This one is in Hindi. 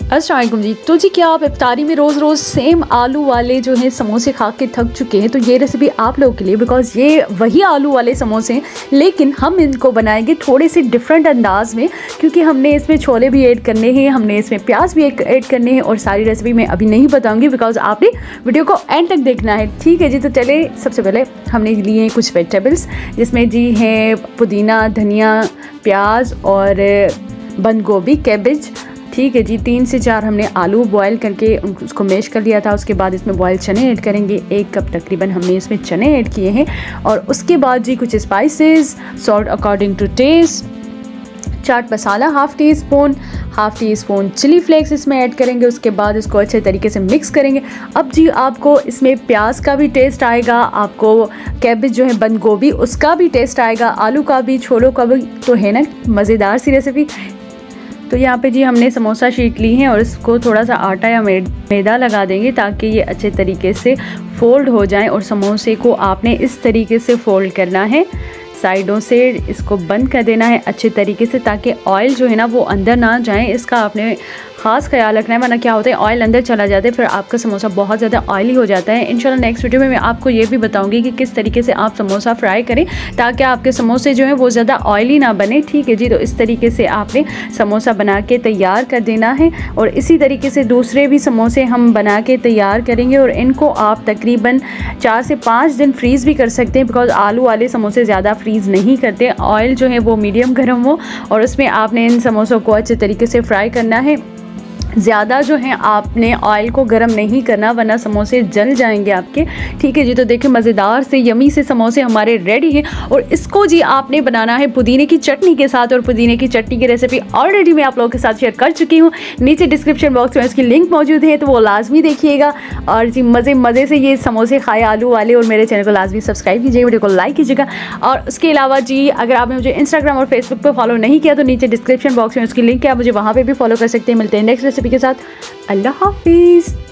अस्सलाम वालेकुम जी। तो जी क्या आप इफ्तारी में रोज़ रोज़ सेम आलू वाले जो हैं समोसे खा के थक चुके हैं? तो ये रेसिपी आप लोगों के लिए, बिकॉज़ ये वही आलू वाले समोसे हैं लेकिन हम इनको बनाएंगे थोड़े से डिफरेंट अंदाज़ में, क्योंकि हमने इसमें छोले भी ऐड करने हैं, हमने इसमें प्याज भी ऐड करने हैं और सारी रेसिपी मैं अभी नहीं बताऊँगी बिकॉज़ आपने वीडियो को एंड तक देखना है। ठीक है जी। तो चले, सबसे पहले हमने लिए हैं कुछ वेजिटेबल्स जिसमें जी हैं पुदीना, धनिया, प्याज और बंद गोभी, कैबेज। ठीक है जी। 3 से 4 हमने आलू बॉयल करके उसको मैश कर लिया था। उसके बाद इसमें बॉयल चने ऐड करेंगे, 1 कप तकरीबन हमने इसमें चने ऐड किए हैं। और उसके बाद जी कुछ spices, salt according to taste, chaat masala half teaspoon chilli flakes इसमें ऐड करेंगे। उसके बाद इसको अच्छे तरीके से मिक्स करेंगे। अब जी आपको इसमें प्याज का भी टेस्ट आएगा, आपको कैबेज जो है बंद गोभी उसका भी टेस्ट आएगा, आलू का भी, छोलों का भी। तो है ना मज़ेदार सी रेसिपी। तो यहाँ पे जी हमने समोसा शीट ली है और इसको थोड़ा सा आटा या मैदा लगा देंगे ताकि ये अच्छे तरीके से फ़ोल्ड हो जाए। और समोसे को आपने इस तरीके से फ़ोल्ड करना है, साइडों से इसको बंद कर देना है अच्छे तरीके से ताकि ऑयल जो है ना वो अंदर ना जाए। इसका आपने ख़ास ख्याल रखना है, वरना क्या होता है ऑयल अंदर चला जाता है, फिर आपका समोसा बहुत ज़्यादा ऑयली हो जाता है। इंशाल्लाह नेक्स्ट वीडियो में मैं आपको ये भी बताऊंगी कि किस तरीके से आप समोसा फ्राई करें ताकि आपके समोसे जो हैं वो ज़्यादा ऑयली ना बने। ठीक है जी। तो इस तरीके से आपने समोसा बना के तैयार कर देना है और इसी तरीके से दूसरे भी समोसे हम बना के तैयार करेंगे और इनको आप तकरीबन 4 से 5 दिन फ्रीज़ भी कर सकते हैं बिकॉज़ आलू वाले समोसे ज़्यादा फ्रीज़ नहीं करते। ऑयल जो है वो मीडियम गर्म हो और उसमें आपने इन समोसों को अच्छे तरीके से फ्राई करना है। ज़्यादा जो है आपने ऑयल को गर्म नहीं करना वरना समोसे जल जाएंगे आपके। ठीक है जी। तो देखिए मज़ेदार से यमी से समोसे हमारे रेडी हैं और इसको जी आपने बनाना है पुदीने की चटनी के साथ। और पुदीने की चटनी की रेसिपी ऑलरेडी मैं आप लोगों के साथ शेयर कर चुकी हूँ, नीचे डिस्क्रिप्शन बॉक्स में उसकी लिंक मौजूद है, तो वो लाजमी देखिएगा। और जी मज़े से ये समोसे खाए आलू वाले। और मेरे चैनल को लाजमी सब्सक्राइब कीजिएगा, वीडियो को लाइक कीजिएगा। और उसके अलावा जी अगर आपने मुझे इंस्टाग्राम और फेसबुक पर फॉलो नहीं किया तो नीचे डिस्क्रिप्शन बॉक्स में उसकी लिंक है, आप मुझे वहाँ पर भी फॉलो कर सकते हैं। मिलते हैं नेक्स्ट रेसिपी के साथ। अल्लाह हाफिज़।